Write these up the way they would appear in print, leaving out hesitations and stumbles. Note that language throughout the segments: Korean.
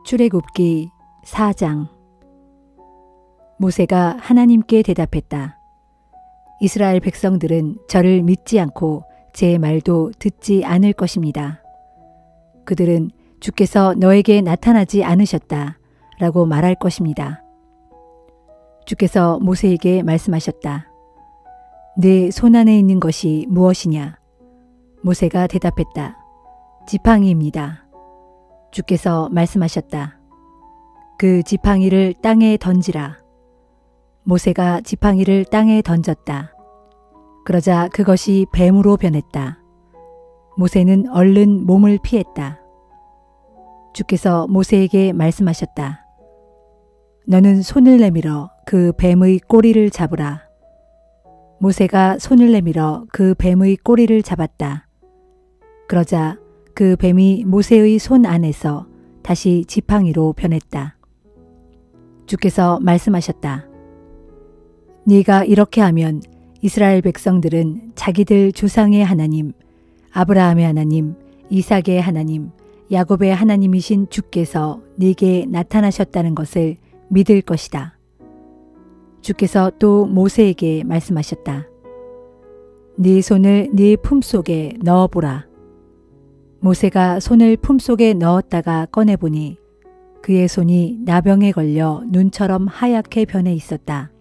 출애굽기 4장. 모세가 하나님께 대답했다. 이스라엘 백성들은 저를 믿지 않고 제 말도 듣지 않을 것입니다. 그들은 주께서 너에게 나타나지 않으셨다 라고 말할 것입니다. 주께서 모세에게 말씀하셨다. 네 손안에 있는 것이 무엇이냐? 모세가 대답했다. 지팡이입니다. 주께서 말씀하셨다. 그 지팡이를 땅에 던지라. 모세가 지팡이를 땅에 던졌다. 그러자 그것이 뱀으로 변했다. 모세는 얼른 몸을 피했다. 주께서 모세에게 말씀하셨다. 너는 손을 내밀어 그 뱀의 꼬리를 잡으라. 모세가 손을 내밀어 그 뱀의 꼬리를 잡았다. 그러자 그 뱀이 모세의 손 안에서 다시 지팡이로 변했다. 주께서 말씀하셨다. 네가 이렇게 하면 이스라엘 백성들은 자기들 조상의 하나님, 아브라함의 하나님, 이삭의 하나님, 야곱의 하나님이신 주께서 네게 나타나셨다는 것을 믿을 것이다. 주께서 또 모세에게 말씀하셨다. 네 손을 네 품속에 넣어보라. 모세가 손을 품속에 넣었다가 꺼내보니 그의 손이 나병에 걸려 눈처럼 하얗게 변해 있었다.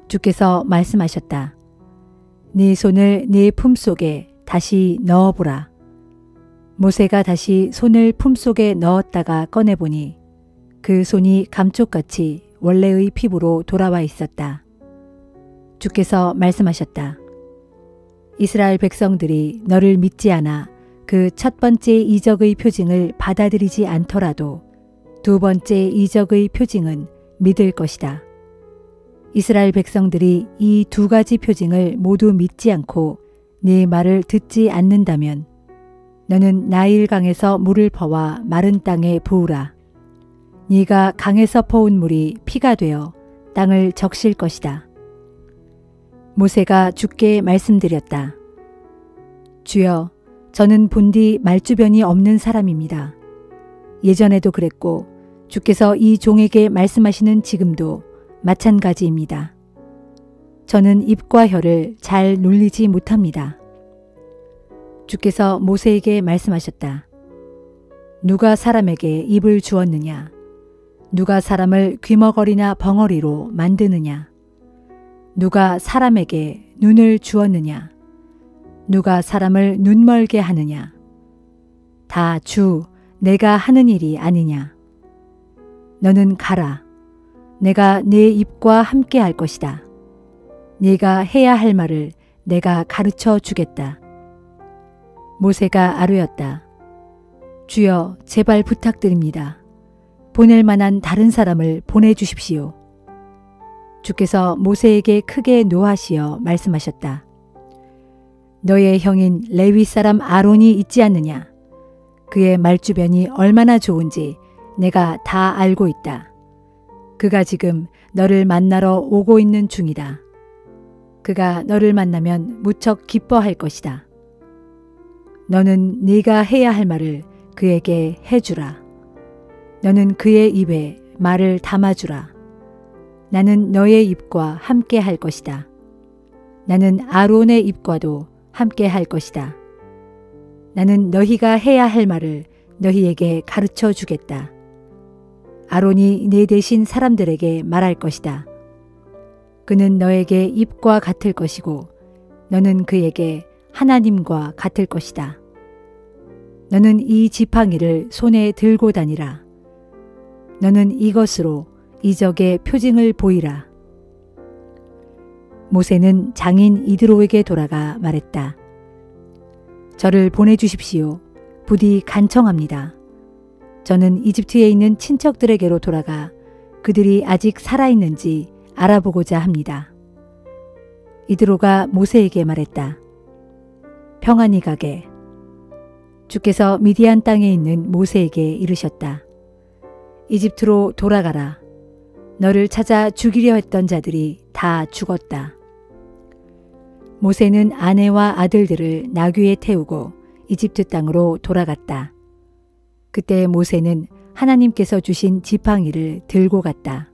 주께서 말씀하셨다. 네 손을 네 품속에 다시 넣어보라. 모세가 다시 손을 품속에 넣었다가 꺼내보니 그 손이 감쪽같이 원래의 피부로 돌아와 있었다. 주께서 말씀하셨다. 이스라엘 백성들이 너를 믿지 않아 그 첫 번째 이적의 표징을 받아들이지 않더라도 두 번째 이적의 표징은 믿을 것이다. 이스라엘 백성들이 이 두 가지 표징을 모두 믿지 않고 네 말을 듣지 않는다면 너는 나일 강에서 물을 퍼와 마른 땅에 부으라. 네가 강에서 퍼온 물이 피가 되어 땅을 적실 것이다. 모세가 주께 말씀드렸다. 주여, 저는 본디 말주변이 없는 사람입니다. 예전에도 그랬고 주께서 이 종에게 말씀하시는 지금도 마찬가지입니다. 저는 입과 혀를 잘 놀리지 못합니다. 주께서 모세에게 말씀하셨다. 누가 사람에게 입을 주었느냐? 누가 사람을 귀머거리나 벙어리로 만드느냐? 누가 사람에게 눈을 주었느냐? 누가 사람을 눈멀게 하느냐? 다 주, 내가 하는 일이 아니냐? 너는 가라. 내가 네 입과 함께 할 것이다. 네가 해야 할 말을 내가 가르쳐 주겠다. 모세가 아뢰었다. 주여, 제발 부탁드립니다. 보낼 만한 다른 사람을 보내주십시오. 주께서 모세에게 크게 노하시어 말씀하셨다. 너의 형인 레위 사람 아론이 있지 않느냐? 그의 말주변이 얼마나 좋은지 내가 다 알고 있다. 그가 지금 너를 만나러 오고 있는 중이다. 그가 너를 만나면 무척 기뻐할 것이다. 너는 네가 해야 할 말을 그에게 해주라. 너는 그의 입에 말을 담아주라. 나는 너의 입과 함께 할 것이다. 나는 아론의 입과도 함께 할 것이다. 나는 너희가 해야 할 말을 너희에게 가르쳐 주겠다. 아론이 네 대신 사람들에게 말할 것이다. 그는 너에게 입과 같을 것이고 너는 그에게 하나님과 같을 것이다. 너는 이 지팡이를 손에 들고 다니라. 너는 이것으로 이적의 표징을 보이라. 모세는 장인 이드로에게 돌아가 말했다. 저를 보내주십시오. 부디 간청합니다. 저는 이집트에 있는 친척들에게로 돌아가 그들이 아직 살아있는지 알아보고자 합니다. 이드로가 모세에게 말했다. 평안히 가게. 주께서 미디안 땅에 있는 모세에게 이르셨다. 이집트로 돌아가라. 너를 찾아 죽이려 했던 자들이 다 죽었다. 모세는 아내와 아들들을 나귀에 태우고 이집트 땅으로 돌아갔다. 그때 모세는 하나님께서 주신 지팡이를 들고 갔다.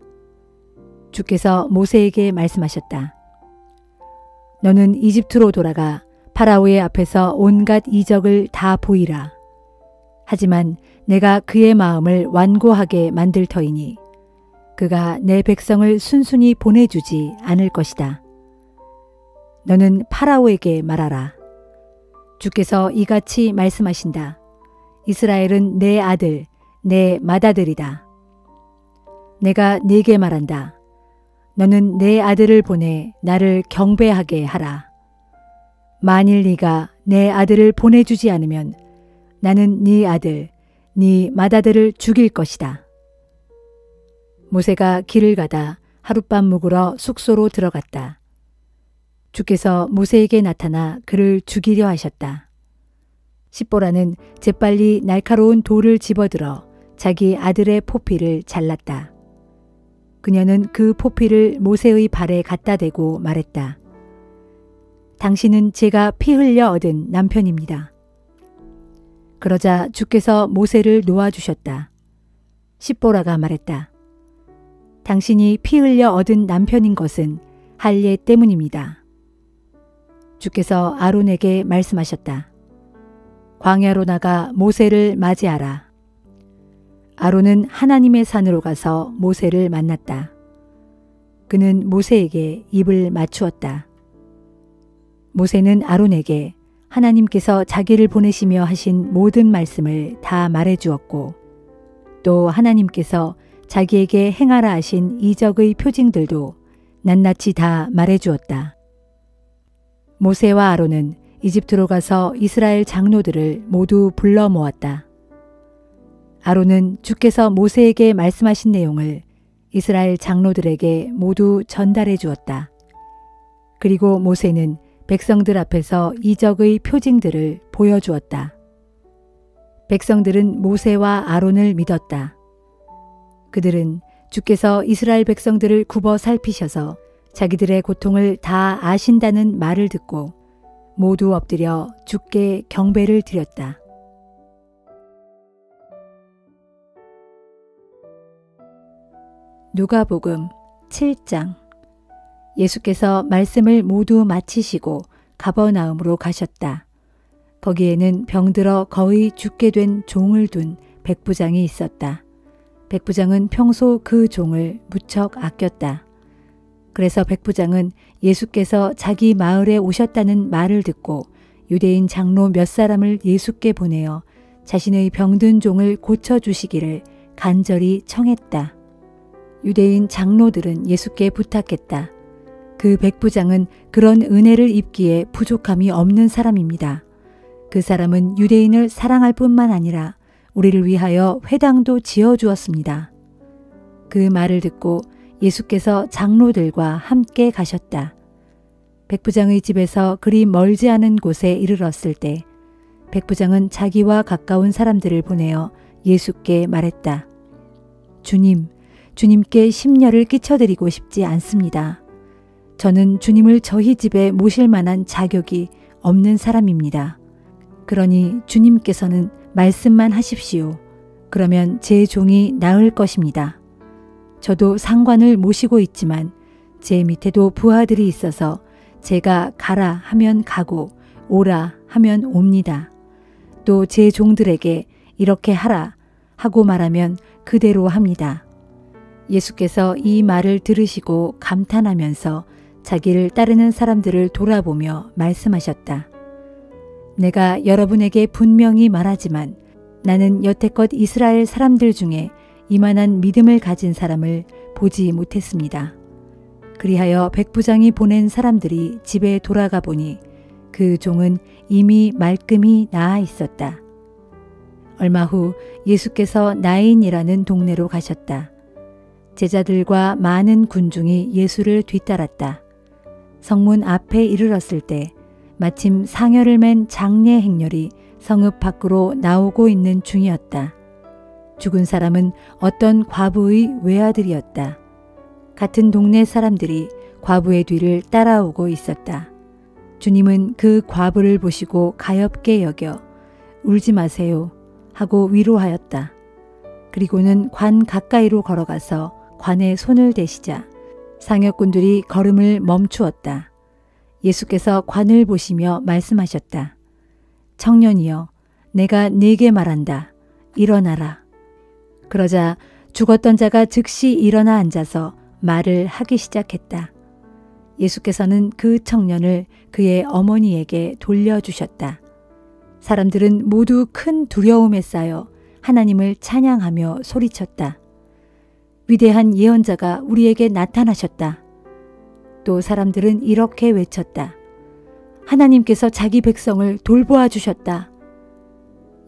주께서 모세에게 말씀하셨다. 너는 이집트로 돌아가 파라오의 앞에서 온갖 이적을 다 보이라. 하지만 내가 그의 마음을 완고하게 만들 터이니 그가 내 백성을 순순히 보내주지 않을 것이다. 너는 파라오에게 말하라. 주께서 이같이 말씀하신다. 이스라엘은 내 아들, 내 맏아들이다. 내가 네게 말한다. 너는 내 아들을 보내 나를 경배하게 하라. 만일 네가 내 아들을 보내주지 않으면 나는 네 아들, 네 맏아들을 죽일 것이다. 모세가 길을 가다 하룻밤 묵으러 숙소로 들어갔다. 주께서 모세에게 나타나 그를 죽이려 하셨다. 십보라는 재빨리 날카로운 돌을 집어들어 자기 아들의 포피를 잘랐다. 그녀는 그 포피를 모세의 발에 갖다 대고 말했다. 당신은 제가 피 흘려 얻은 남편입니다. 그러자 주께서 모세를 놓아주셨다. 십보라가 말했다. 당신이 피 흘려 얻은 남편인 것은 할례 때문입니다. 주께서 아론에게 말씀하셨다. 광야로 나가 모세를 맞이하라. 아론은 하나님의 산으로 가서 모세를 만났다. 그는 모세에게 입을 맞추었다. 모세는 아론에게 하나님께서 자기를 보내시며 하신 모든 말씀을 다 말해주었고 또 하나님께서 자기에게 행하라 하신 이적의 표징들도 낱낱이 다 말해주었다. 모세와 아론은 이집트로 가서 이스라엘 장로들을 모두 불러 모았다. 아론은 주께서 모세에게 말씀하신 내용을 이스라엘 장로들에게 모두 전달해 주었다. 그리고 모세는 백성들 앞에서 이적의 표징들을 보여주었다. 백성들은 모세와 아론을 믿었다. 그들은 주께서 이스라엘 백성들을 굽어 살피셔서 자기들의 고통을 다 아신다는 말을 듣고 모두 엎드려 주께 경배를 드렸다. 누가복음 7장. 예수께서 말씀을 모두 마치시고 가버나움으로 가셨다. 거기에는 병들어 거의 죽게 된 종을 둔 백부장이 있었다. 백부장은 평소 그 종을 무척 아꼈다. 그래서 백부장은 예수께서 자기 마을에 오셨다는 말을 듣고 유대인 장로 몇 사람을 예수께 보내어 자신의 병든 종을 고쳐주시기를 간절히 청했다. 유대인 장로들은 예수께 부탁했다. 그 백부장은 그런 은혜를 입기에 부족함이 없는 사람입니다. 그 사람은 유대인을 사랑할 뿐만 아니라 우리를 위하여 회당도 지어주었습니다. 그 말을 듣고 예수께서 장로들과 함께 가셨다. 백부장의 집에서 그리 멀지 않은 곳에 이르렀을 때 백부장은 자기와 가까운 사람들을 보내어 예수께 말했다. 주님, 주님께 심려를 끼쳐드리고 싶지 않습니다. 저는 주님을 저희 집에 모실 만한 자격이 없는 사람입니다. 그러니 주님께서는 말씀만 하십시오. 그러면 제 종이 나을 것입니다. 저도 상관을 모시고 있지만 제 밑에도 부하들이 있어서 제가 가라 하면 가고 오라 하면 옵니다. 또 제 종들에게 이렇게 하라 하고 말하면 그대로 합니다. 예수께서 이 말을 들으시고 감탄하면서 자기를 따르는 사람들을 돌아보며 말씀하셨다. 내가 여러분에게 분명히 말하지만 나는 여태껏 이스라엘 사람들 중에 이만한 믿음을 가진 사람을 보지 못했습니다. 그리하여 백부장이 보낸 사람들이 집에 돌아가 보니 그 종은 이미 말끔히 나아 있었다. 얼마 후 예수께서 나인이라는 동네로 가셨다. 제자들과 많은 군중이 예수를 뒤따랐다. 성문 앞에 이르렀을 때 마침 상여를 맨 장례 행렬이 성읍 밖으로 나오고 있는 중이었다. 죽은 사람은 어떤 과부의 외아들이었다. 같은 동네 사람들이 과부의 뒤를 따라오고 있었다. 주님은 그 과부를 보시고 가엾게 여겨 울지 마세요 하고 위로하였다. 그리고는 관 가까이로 걸어가서 관에 손을 대시자 상역군들이 걸음을 멈추었다. 예수께서 관을 보시며 말씀하셨다. 청년이여, 내가 네게 말한다. 일어나라. 그러자 죽었던 자가 즉시 일어나 앉아서 말을 하기 시작했다. 예수께서는 그 청년을 그의 어머니에게 돌려주셨다. 사람들은 모두 큰 두려움에 쌓여 하나님을 찬양하며 소리쳤다. 위대한 예언자가 우리에게 나타나셨다. 또 사람들은 이렇게 외쳤다. 하나님께서 자기 백성을 돌보아 주셨다.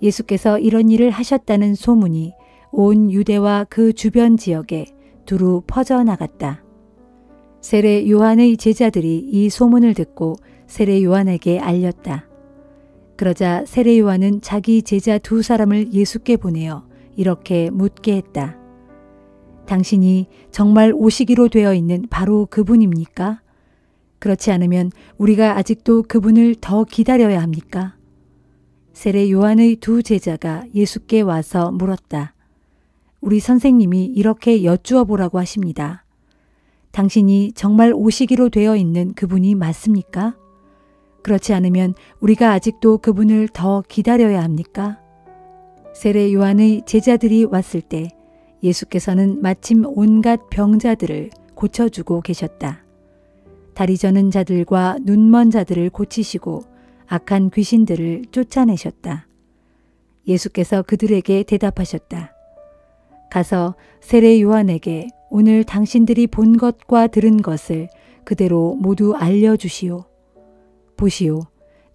예수께서 이런 일을 하셨다는 소문이 온 유대와 그 주변 지역에 두루 퍼져나갔다. 세례 요한의 제자들이 이 소문을 듣고 세례 요한에게 알렸다. 그러자 세례 요한은 자기 제자 2사람을 예수께 보내어 이렇게 묻게 했다. 당신이 정말 오시기로 되어 있는 바로 그분입니까? 그렇지 않으면 우리가 아직도 그분을 더 기다려야 합니까? 세례 요한의 2 제자가 예수께 와서 물었다. 우리 선생님이 이렇게 여쭈어 보라고 하십니다. 당신이 정말 오시기로 되어 있는 그분이 맞습니까? 그렇지 않으면 우리가 아직도 그분을 더 기다려야 합니까? 세례 요한의 제자들이 왔을 때 예수께서는 마침 온갖 병자들을 고쳐주고 계셨다. 다리 저는 자들과 눈먼 자들을 고치시고 악한 귀신들을 쫓아내셨다. 예수께서 그들에게 대답하셨다. 가서 세례 요한에게 오늘 당신들이 본 것과 들은 것을 그대로 모두 알려주시오. 보시오.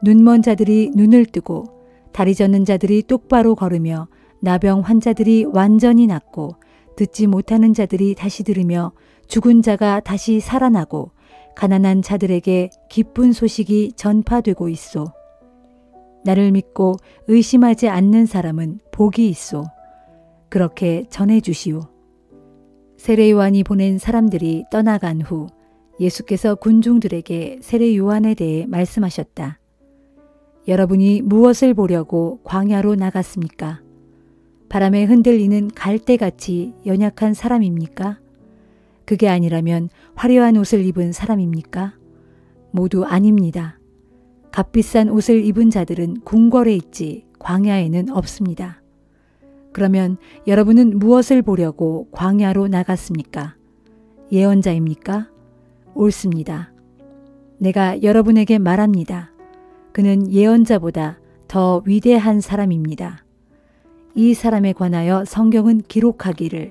눈먼 자들이 눈을 뜨고 다리 젖는 자들이 똑바로 걸으며 나병 환자들이 완전히 낫고 듣지 못하는 자들이 다시 들으며 죽은 자가 다시 살아나고 가난한 자들에게 기쁜 소식이 전파되고 있소. 나를 믿고 의심하지 않는 사람은 복이 있소. 그렇게 전해주시오. 세례 요한이 보낸 사람들이 떠나간 후 예수께서 군중들에게 세례 요한에 대해 말씀하셨다. 여러분이 무엇을 보려고 광야로 나갔습니까? 바람에 흔들리는 갈대같이 연약한 사람입니까? 그게 아니라면 화려한 옷을 입은 사람입니까? 모두 아닙니다. 값비싼 옷을 입은 자들은 궁궐에 있지 광야에는 없습니다. 그러면 여러분은 무엇을 보려고 광야로 나갔습니까? 예언자입니까? 옳습니다. 내가 여러분에게 말합니다. 그는 예언자보다 더 위대한 사람입니다. 이 사람에 관하여 성경은 기록하기를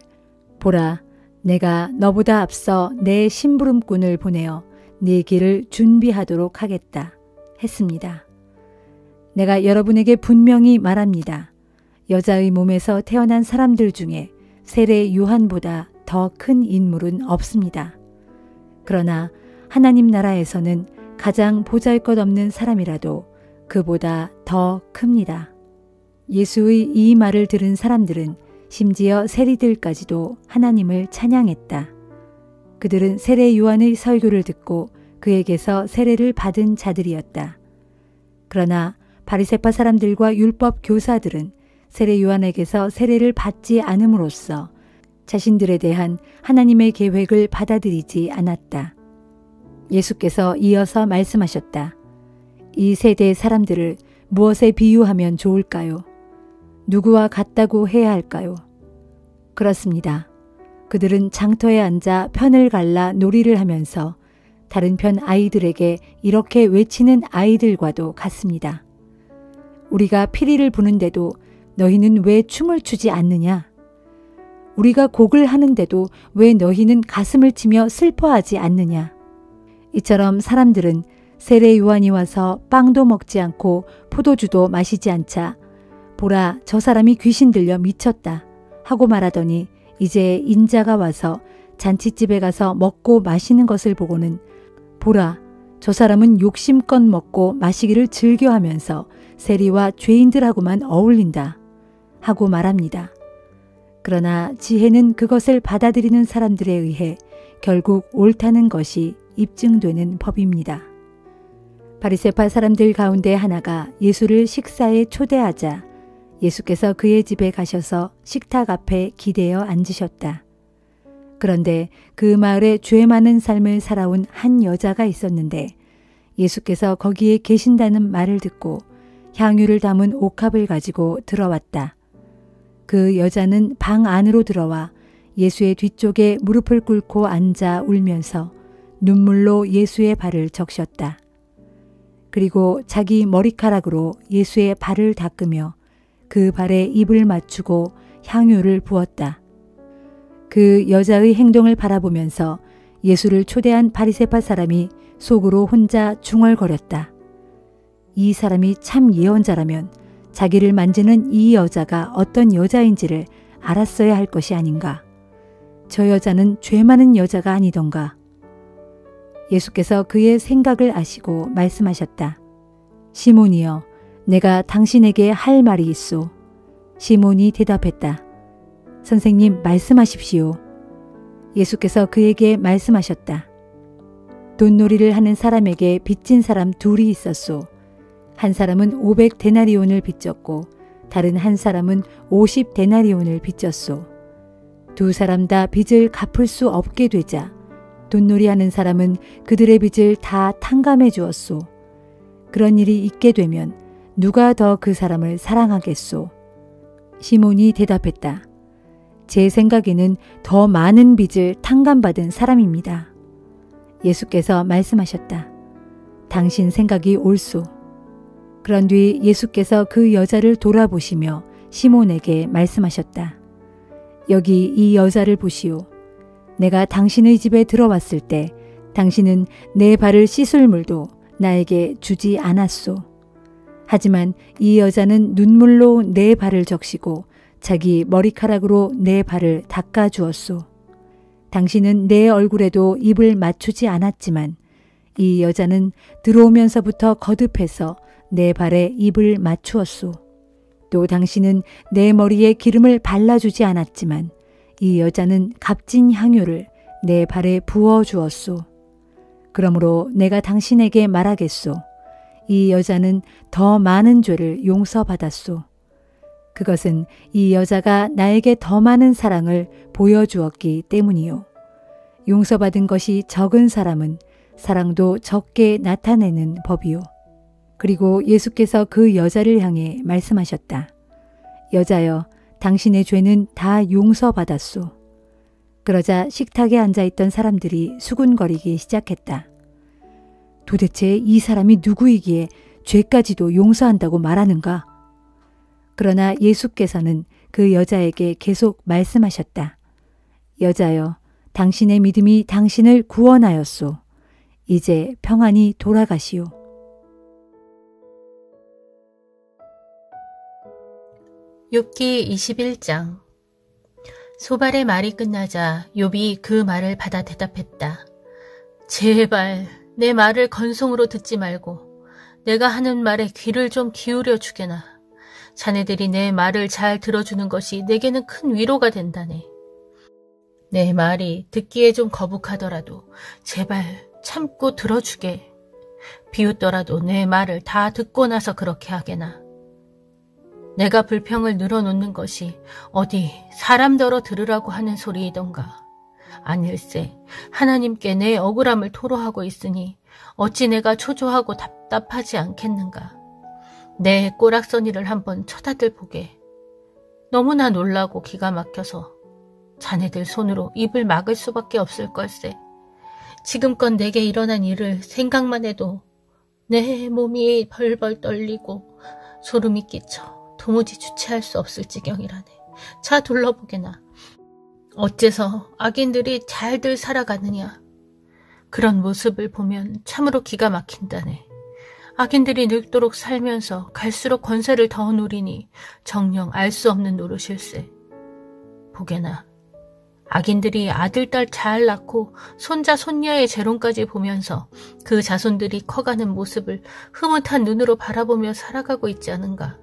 보라, 내가 너보다 앞서 내 심부름꾼을 보내어 네 길을 준비하도록 하겠다 했습니다. 내가 여러분에게 분명히 말합니다. 여자의 몸에서 태어난 사람들 중에 세례 요한보다 더 큰 인물은 없습니다. 그러나 하나님 나라에서는 가장 보잘것없는 사람이라도 그보다 더 큽니다. 예수의 이 말을 들은 사람들은 심지어 세리들까지도 하나님을 찬양했다. 그들은 세례 요한의 설교를 듣고 그에게서 세례를 받은 자들이었다. 그러나 바리새파 사람들과 율법 교사들은 세례 요한에게서 세례를 받지 않음으로써 자신들에 대한 하나님의 계획을 받아들이지 않았다. 예수께서 이어서 말씀하셨다. 이 세대의 사람들을 무엇에 비유하면 좋을까요? 누구와 같다고 해야 할까요? 그렇습니다. 그들은 장터에 앉아 편을 갈라 놀이를 하면서 다른 편 아이들에게 이렇게 외치는 아이들과도 같습니다. 우리가 피리를 부는데도 너희는 왜 춤을 추지 않느냐? 우리가 곡을 하는데도 왜 너희는 가슴을 치며 슬퍼하지 않느냐? 이처럼 사람들은 세례 요한이 와서 빵도 먹지 않고 포도주도 마시지 않자 보라, 저 사람이 귀신 들려 미쳤다 하고 말하더니 이제 인자가 와서 잔치집에 가서 먹고 마시는 것을 보고는 보라, 저 사람은 욕심껏 먹고 마시기를 즐겨하면서 세리와 죄인들하고만 어울린다 하고 말합니다. 그러나 지혜는 그것을 받아들이는 사람들에 의해 결국 옳다는 것이 입증되는 법입니다. 바리새파 사람들 가운데 하나가 예수를 식사에 초대하자 예수께서 그의 집에 가셔서 식탁 앞에 기대어 앉으셨다. 그런데 그 마을에 죄 많은 삶을 살아온 한 여자가 있었는데 예수께서 거기에 계신다는 말을 듣고 향유를 담은 옥합을 가지고 들어왔다. 그 여자는 방 안으로 들어와 예수의 뒤쪽에 무릎을 꿇고 앉아 울면서 눈물로 예수의 발을 적셨다. 그리고 자기 머리카락으로 예수의 발을 닦으며 그 발에 입을 맞추고 향유를 부었다. 그 여자의 행동을 바라보면서 예수를 초대한 바리새파 사람이 속으로 혼자 중얼거렸다. 이 사람이 참 예언자라면 자기를 만지는 이 여자가 어떤 여자인지를 알았어야 할 것이 아닌가. 저 여자는 죄 많은 여자가 아니던가. 예수께서 그의 생각을 아시고 말씀하셨다. 시몬이여, 내가 당신에게 할 말이 있소. 시몬이 대답했다. 선생님, 말씀하십시오. 예수께서 그에게 말씀하셨다. 돈놀이를 하는 사람에게 빚진 사람 둘이 있었소. 한 사람은 500데나리온을 빚졌고 다른 한 사람은 50데나리온을 빚졌소. 두 사람 다 빚을 갚을 수 없게 되자 돈놀이하는 사람은 그들의 빚을 다 탕감해 주었소. 그런 일이 있게 되면 누가 더 그 사람을 사랑하겠소? 시몬이 대답했다. 제 생각에는 더 많은 빚을 탕감받은 사람입니다. 예수께서 말씀하셨다. 당신 생각이 옳소. 그런 뒤 예수께서 그 여자를 돌아보시며 시몬에게 말씀하셨다. 여기 이 여자를 보시오. 내가 당신의 집에 들어왔을 때 당신은 내 발을 씻을 물도 나에게 주지 않았소. 하지만 이 여자는 눈물로 내 발을 적시고 자기 머리카락으로 내 발을 닦아 주었소. 당신은 내 얼굴에도 입을 맞추지 않았지만 이 여자는 들어오면서부터 거듭해서 내 발에 입을 맞추었소. 또 당신은 내 머리에 기름을 발라주지 않았지만 이 여자는 값진 향유를 내 발에 부어 주었소. 그러므로 내가 당신에게 말하겠소. 이 여자는 더 많은 죄를 용서받았소. 그것은 이 여자가 나에게 더 많은 사랑을 보여주었기 때문이요. 용서받은 것이 적은 사람은 사랑도 적게 나타내는 법이요. 그리고 예수께서 그 여자를 향해 말씀하셨다. 여자여, 당신의 죄는 다 용서받았소. 그러자 식탁에 앉아있던 사람들이 수군거리기 시작했다. 도대체 이 사람이 누구이기에 죄까지도 용서한다고 말하는가? 그러나 예수께서는 그 여자에게 계속 말씀하셨다. 여자여, 당신의 믿음이 당신을 구원하였소. 이제 평안히 돌아가시오. 욥기 21장. 소발의 말이 끝나자 욥이 그 말을 받아 대답했다. 제발 내 말을 건성으로 듣지 말고 내가 하는 말에 귀를 좀 기울여 주게나. 자네들이 내 말을 잘 들어주는 것이 내게는 큰 위로가 된다네. 내 말이 듣기에 좀 거북하더라도 제발 참고 들어주게. 비웃더라도 내 말을 다 듣고 나서 그렇게 하게나. 내가 불평을 늘어놓는 것이 어디 사람더러 들으라고 하는 소리이던가. 아닐세, 하나님께 내 억울함을 토로하고 있으니 어찌 내가 초조하고 답답하지 않겠는가. 내 꼬락서니를 한번 쳐다들 보게. 너무나 놀라고 기가 막혀서 자네들 손으로 입을 막을 수밖에 없을 걸세. 지금껏 내게 일어난 일을 생각만 해도 내 몸이 벌벌 떨리고 소름이 끼쳐 도무지 주체할 수 없을 지경이라네. 자, 둘러보게나. 어째서 악인들이 잘들 살아가느냐. 그런 모습을 보면 참으로 기가 막힌다네. 악인들이 늙도록 살면서 갈수록 권세를 더 누리니 정녕 알 수 없는 노릇일세. 보게나. 악인들이 아들, 딸 잘 낳고 손자, 손녀의 재롱까지 보면서 그 자손들이 커가는 모습을 흐뭇한 눈으로 바라보며 살아가고 있지 않은가.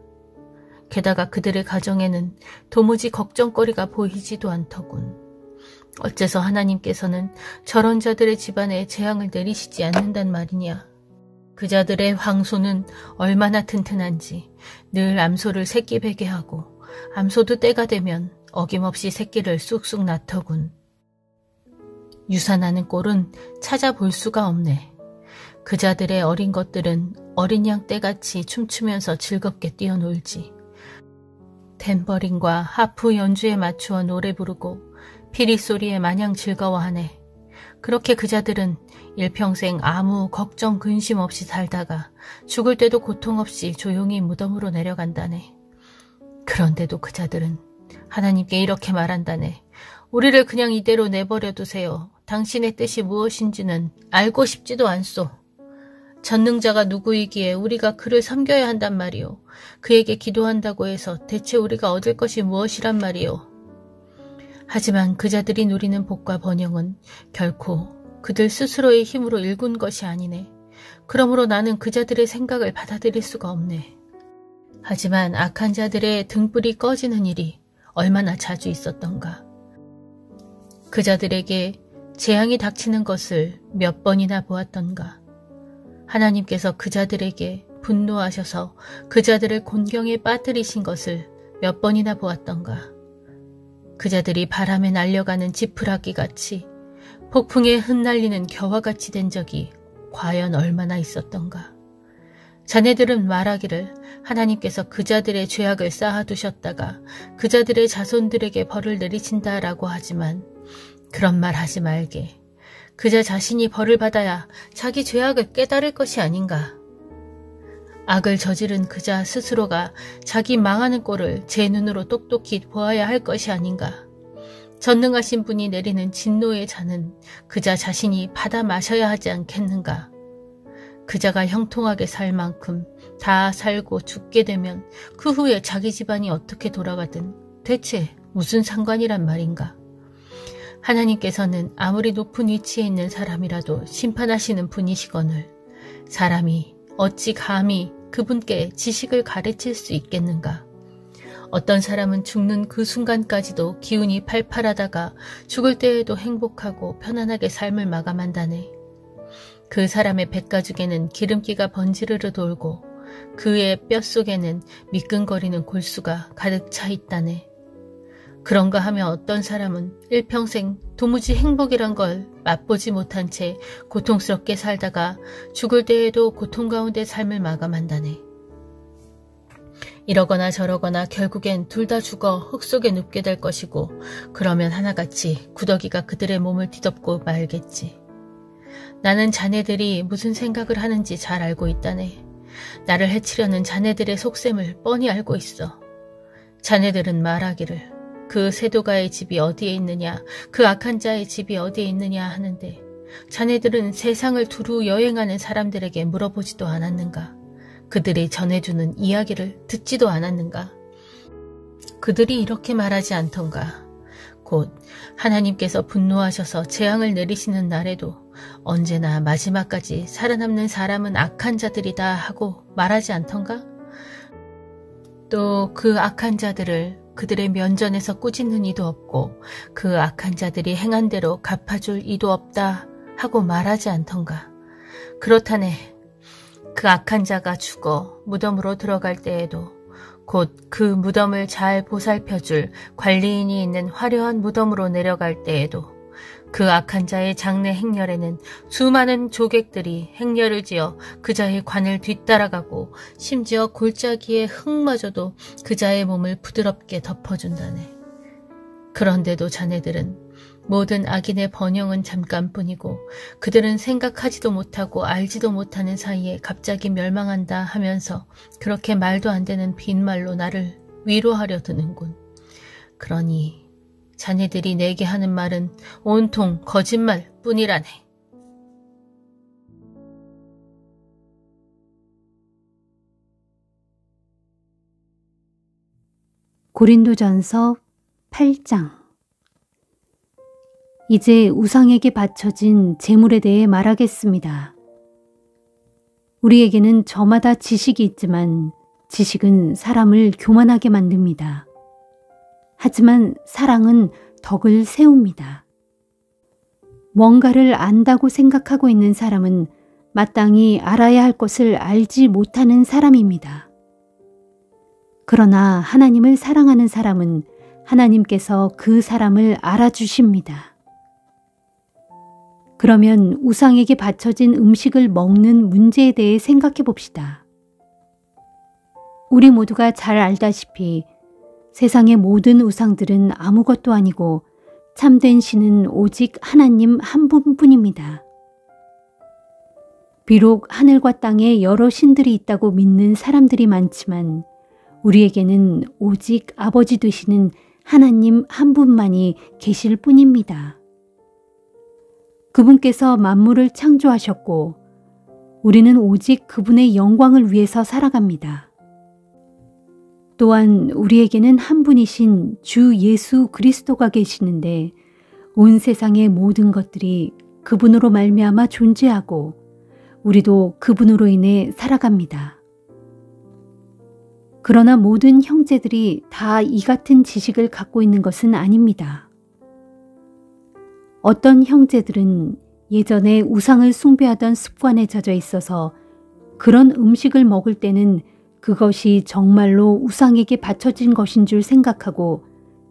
게다가 그들의 가정에는 도무지 걱정거리가 보이지도 않더군. 어째서 하나님께서는 저런 자들의 집안에 재앙을 내리시지 않는단 말이냐. 그자들의 황소는 얼마나 튼튼한지 늘 암소를 새끼 베게 하고 암소도 때가 되면 어김없이 새끼를 쑥쑥 낳더군. 유산하는 꼴은 찾아볼 수가 없네. 그자들의 어린 것들은 어린 양 떼같이 춤추면서 즐겁게 뛰어놀지. 탬버린과 하프 연주에 맞추어 노래 부르고 피리 소리에 마냥 즐거워하네. 그렇게 그자들은 일평생 아무 걱정 근심 없이 살다가 죽을 때도 고통 없이 조용히 무덤으로 내려간다네. 그런데도 그자들은 하나님께 이렇게 말한다네. 우리를 그냥 이대로 내버려 두세요. 당신의 뜻이 무엇인지는 알고 싶지도 않소. 전능자가 누구이기에 우리가 그를 섬겨야 한단 말이오. 그에게 기도한다고 해서 대체 우리가 얻을 것이 무엇이란 말이오. 하지만 그자들이 누리는 복과 번영은 결코 그들 스스로의 힘으로 일군 것이 아니네. 그러므로 나는 그자들의 생각을 받아들일 수가 없네. 하지만 악한 자들의 등불이 꺼지는 일이 얼마나 자주 있었던가. 그자들에게 재앙이 닥치는 것을 몇 번이나 보았던가. 하나님께서 그자들에게 분노하셔서 그자들을 곤경에 빠뜨리신 것을 몇 번이나 보았던가. 그자들이 바람에 날려가는 지푸라기 같이 폭풍에 흩날리는 겨와같이 된 적이 과연 얼마나 있었던가. 자네들은 말하기를 하나님께서 그자들의 죄악을 쌓아두셨다가 그자들의 자손들에게 벌을 내리신다라고 하지만 그런 말 하지 말게. 그자 자신이 벌을 받아야 자기 죄악을 깨달을 것이 아닌가. 악을 저지른 그자 스스로가 자기 망하는 꼴을 제 눈으로 똑똑히 보아야 할 것이 아닌가. 전능하신 분이 내리는 진노의 잔은 그자 자신이 받아 마셔야 하지 않겠는가. 그자가 형통하게 살 만큼 다 살고 죽게 되면 그 후에 자기 집안이 어떻게 돌아가든 대체 무슨 상관이란 말인가. 하나님께서는 아무리 높은 위치에 있는 사람이라도 심판하시는 분이시거늘 사람이 어찌 감히 그분께 지식을 가르칠 수 있겠는가. 어떤 사람은 죽는 그 순간까지도 기운이 팔팔하다가 죽을 때에도 행복하고 편안하게 삶을 마감한다네. 그 사람의 백가죽에는 기름기가 번지르르 돌고 그의 뼛속에는 미끈거리는 골수가 가득 차 있다네. 그런가 하면 어떤 사람은 일평생 도무지 행복이란 걸 맛보지 못한 채 고통스럽게 살다가 죽을 때에도 고통 가운데 삶을 마감한다네. 이러거나 저러거나 결국엔 둘 다 죽어 흙 속에 눕게 될 것이고 그러면 하나같이 구더기가 그들의 몸을 뒤덮고 말겠지. 나는 자네들이 무슨 생각을 하는지 잘 알고 있다네. 나를 해치려는 자네들의 속셈을 뻔히 알고 있어. 자네들은 말하기를 그 세도가의 집이 어디에 있느냐, 그 악한 자의 집이 어디에 있느냐 하는데 자네들은 세상을 두루 여행하는 사람들에게 물어보지도 않았는가? 그들이 전해주는 이야기를 듣지도 않았는가? 그들이 이렇게 말하지 않던가? 곧 하나님께서 분노하셔서 재앙을 내리시는 날에도 언제나 마지막까지 살아남는 사람은 악한 자들이다 하고 말하지 않던가? 또 그 악한 자들을 그들의 면전에서 꾸짖는 이도 없고 그 악한 자들이 행한 대로 갚아줄 이도 없다 하고 말하지 않던가. 그렇다네. 그 악한 자가 죽어 무덤으로 들어갈 때에도 곧 그 무덤을 잘 보살펴줄 관리인이 있는 화려한 무덤으로 내려갈 때에도 그 악한 자의 장례 행렬에는 수많은 조객들이 행렬을 지어 그자의 관을 뒤따라가고 심지어 골짜기의 흙마저도 그자의 몸을 부드럽게 덮어준다네. 그런데도 자네들은 모든 악인의 번영은 잠깐뿐이고 그들은 생각하지도 못하고 알지도 못하는 사이에 갑자기 멸망한다 하면서 그렇게 말도 안 되는 빈말로 나를 위로하려 드는군. 그러니 자네들이 내게 하는 말은 온통 거짓말뿐이라네. 고린도전서 8장. 이제 우상에게 바쳐진 제물에 대해 말하겠습니다. 우리에게는 저마다 지식이 있지만 지식은 사람을 교만하게 만듭니다. 하지만 사랑은 덕을 세웁니다. 뭔가를 안다고 생각하고 있는 사람은 마땅히 알아야 할 것을 알지 못하는 사람입니다. 그러나 하나님을 사랑하는 사람은 하나님께서 그 사람을 알아주십니다. 그러면 우상에게 바쳐진 음식을 먹는 문제에 대해 생각해 봅시다. 우리 모두가 잘 알다시피 세상의 모든 우상들은 아무것도 아니고 참된 신은 오직 하나님 한 분뿐입니다. 비록 하늘과 땅에 여러 신들이 있다고 믿는 사람들이 많지만 우리에게는 오직 아버지 되시는 하나님 한 분만이 계실 뿐입니다. 그분께서 만물을 창조하셨고 우리는 오직 그분의 영광을 위해서 살아갑니다. 또한 우리에게는 한 분이신 주 예수 그리스도가 계시는데 온 세상의 모든 것들이 그분으로 말미암아 존재하고 우리도 그분으로 인해 살아갑니다. 그러나 모든 형제들이 다 이 같은 지식을 갖고 있는 것은 아닙니다. 어떤 형제들은 예전에 우상을 숭배하던 습관에 젖어 있어서 그런 음식을 먹을 때는 그것이 정말로 우상에게 바쳐진 것인 줄 생각하고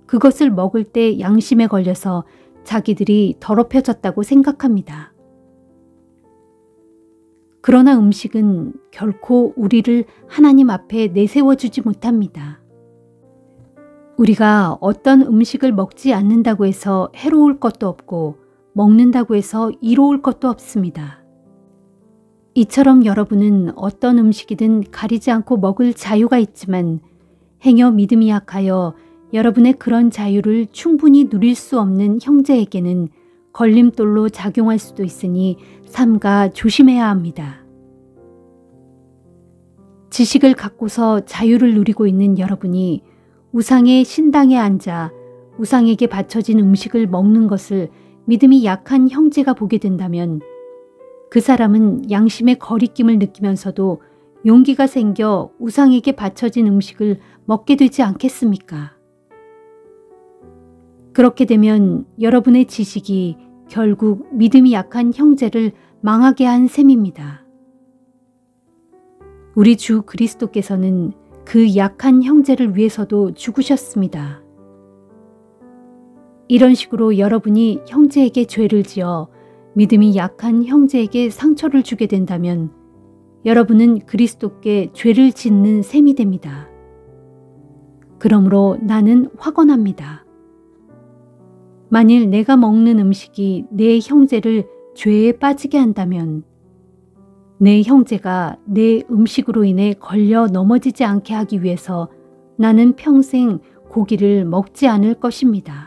그것을 먹을 때 양심에 걸려서 자기들이 더럽혀졌다고 생각합니다. 그러나 음식은 결코 우리를 하나님 앞에 내세워주지 못합니다. 우리가 어떤 음식을 먹지 않는다고 해서 해로울 것도 없고 먹는다고 해서 이로울 것도 없습니다. 이처럼 여러분은 어떤 음식이든 가리지 않고 먹을 자유가 있지만 행여 믿음이 약하여 여러분의 그런 자유를 충분히 누릴 수 없는 형제에게는 걸림돌로 작용할 수도 있으니 삼가 조심해야 합니다. 지식을 갖고서 자유를 누리고 있는 여러분이 우상의 신당에 앉아 우상에게 바쳐진 음식을 먹는 것을 믿음이 약한 형제가 보게 된다면 그 사람은 양심의 거리낌을 느끼면서도 용기가 생겨 우상에게 바쳐진 음식을 먹게 되지 않겠습니까? 그렇게 되면 여러분의 지식이 결국 믿음이 약한 형제를 망하게 한 셈입니다. 우리 주 그리스도께서는 그 약한 형제를 위해서도 죽으셨습니다. 이런 식으로 여러분이 형제에게 죄를 지어 믿음이 약한 형제에게 상처를 주게 된다면 여러분은 그리스도께 죄를 짓는 셈이 됩니다. 그러므로 나는 확언합니다. 만일 내가 먹는 음식이 내 형제를 죄에 빠지게 한다면 내 형제가 내 음식으로 인해 걸려 넘어지지 않게 하기 위해서 나는 평생 고기를 먹지 않을 것입니다.